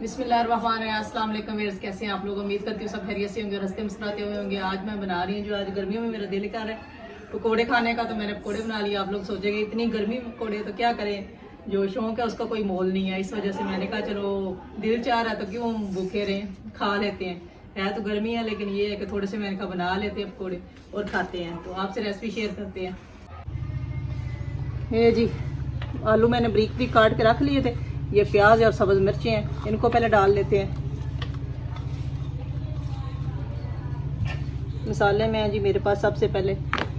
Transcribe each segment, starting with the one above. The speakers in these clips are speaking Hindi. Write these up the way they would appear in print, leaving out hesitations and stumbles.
बिस्मिल्लाहिर्रहमानिर्रहीम। अस्सलाम वालेकुम व्यूअर्स, कैसे हैं आप लोग? उम्मीद करती हूँ सब खैरियत से होंगे, रास्ते मुस्कुराते हुए होंगे। आज मैं बना रही हूँ जो आज गर्मियों में मेरा दिल कर रहा है पकौड़े खाने का, तो मैंने पकौड़े बना लिए। आप लोग सोचेंगे इतनी गर्मी में पकौड़े, तो क्या करें, जो शौक है उसका कोई मोल नहीं है। इस वजह से मैंने कहा चलो दिल चाह रहा है तो क्यों भूखे रहें, खा लेते हैं। है तो गर्मी है लेकिन ये है कि थोड़े से मैंने कहा बना लेते हैं पकौड़े और खाते हैं। तो आपसे रेसिपी शेयर करते हैं। ये जी आलू मैंने ब्रीक ब्रीक काट के रख लिए थे। ये प्याज और सब्ज मिर्चें हैं, इनको पहले डाल लेते हैं। मसाले में है जी मेरे पास सबसे पहले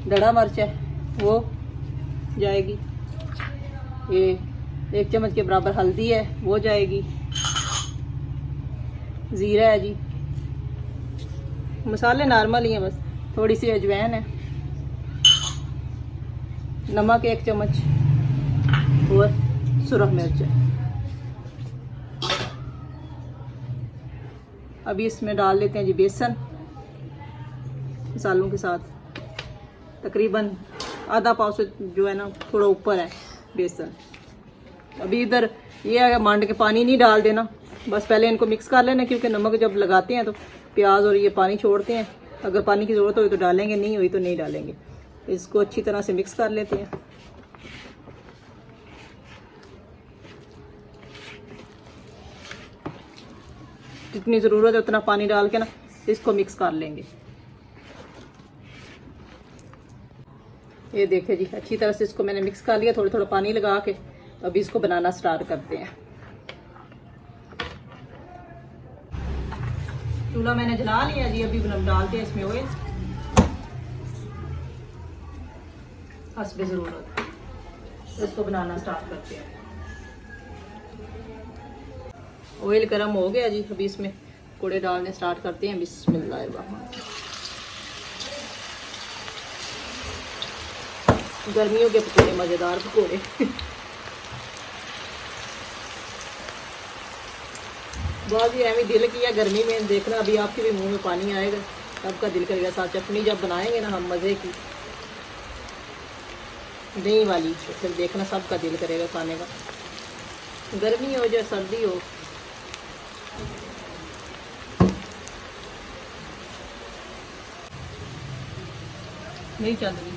दड़ा मिर्च है, वो जाएगी। ये 1 चम्मच के बराबर हल्दी है, वो जाएगी। ज़ीरा है जी, मसाले नॉर्मल ही हैं, बस थोड़ी सी अजवाइन है। नमक 1 चम्मच और सुरख मिर्च है। अभी इसमें डाल लेते हैं जी बेसन मसालों के साथ। तकरीबन आधा पाव से जो है ना थोड़ा ऊपर है बेसन। अभी इधर ये है मांड के पानी नहीं डाल देना, बस पहले इनको मिक्स कर लेना, क्योंकि नमक जब लगाते हैं तो प्याज और ये पानी छोड़ते हैं। अगर पानी की ज़रूरत हुई तो डालेंगे, नहीं हुई तो नहीं डालेंगे। इसको अच्छी तरह से मिक्स कर लेते हैं। जितनी ज़रूरत है उतना पानी डाल के ना इसको मिक्स कर लेंगे। ये देखिए जी अच्छी तरह से इसको मैंने मिक्स कर लिया, थोड़ा थोड़ा पानी लगा के। अभी इसको बनाना स्टार्ट करते हैं। चूल्हा मैंने जला लिया जी। अभी डालते हैं इसमें ऑयल हस्बे ज़रूरत। इसको बनाना स्टार्ट करते हैं। ऑयल गर्म हो गया जी। अभी इसमें पकौड़े डालने स्टार्ट करते हैं। बिस्मिल्लाहिर्रहमानिर्रहीम। गर्मियों के पकौड़े, मज़ेदार पकौड़े। बहुत ही एवं दिल किया गर्मी में देखना। अभी आपके भी मुंह में पानी आएगा, सबका दिल करेगा। साथ चटनी जब बनाएंगे ना हम मज़े की दही वाली, तो फिर देखना सबका दिल करेगा खाने का। गर्मी हो या सर्दी हो। नहीं चल रही,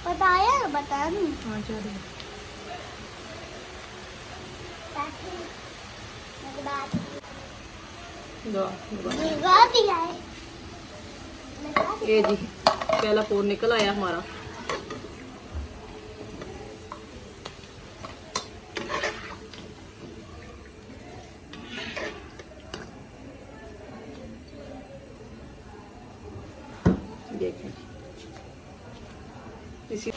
बताया बता दूं। हाँ चल रही। ये जी पहला पोर निकल आया हमारा। देखें इसी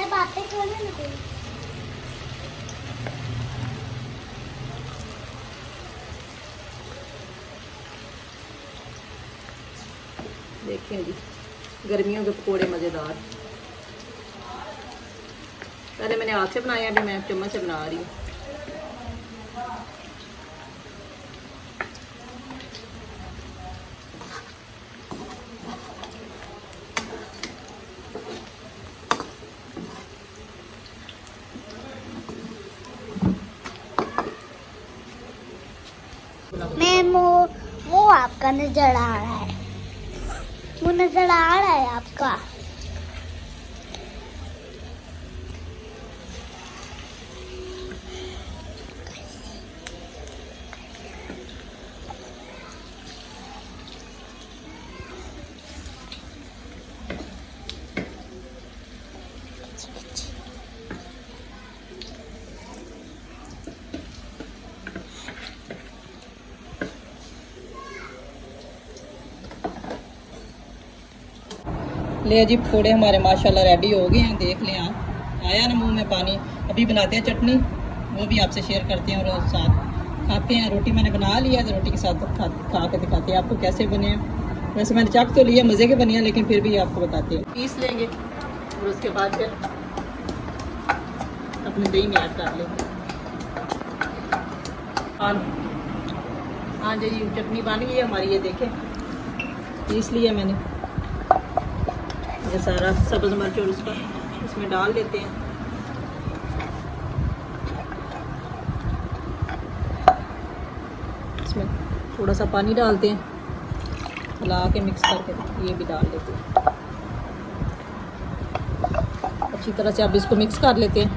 बातें करने लगे। देखें जी गर्मियों के पकोड़े मज़ेदार। पहले मैंने हाथ से बनाया, अभी मैं चम्मच से बना रही हूँ। मैं वो आपका नजर आ रहा है, वो नजर आ रहा है आपका। ले जी पकौड़े हमारे माशाल्लाह रेडी हो गए हैं। देख लें आप, आया ना मुंह में पानी। अभी बनाते हैं चटनी, वो भी आपसे शेयर करते हैं और साथ खाते हैं। रोटी मैंने बना लिया है, रोटी के साथ खा के दिखाते हैं आपको कैसे बने हैं। वैसे मैंने चख तो लिया, मज़े के बने हैं, लेकिन फिर भी आपको बताते हैं। पीस लेंगे और उसके बाद फिर अपने दही में ऐड कर लेंगे। हाँ जी चटनी बन गई है हमारी। ये देखें पीस लिया मैंने। ये सारा सब्ज़ मिर्च और उसका इसमें डाल देते हैं। थोड़ा सा पानी डालते हैं, हिला के मिक्स करके ये भी डाल लेते हैं। अच्छी तरह से अब इसको मिक्स कर लेते हैं,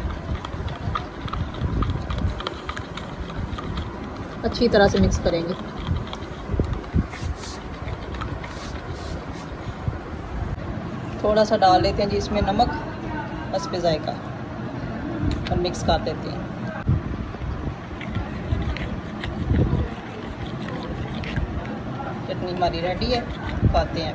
अच्छी तरह से मिक्स करेंगे। थोड़ा सा डाल लेते हैं जी इसमें नमक, बस पे जायका, और मिक्स कर देते हैं। चटनी हमारी रेडी है, खाते हैं।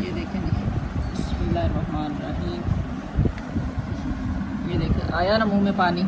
ये देखें जी, बिस्मिल्लाहिर्रहमानिर्रहीम। ये देखें आया ना मुंह में पानी।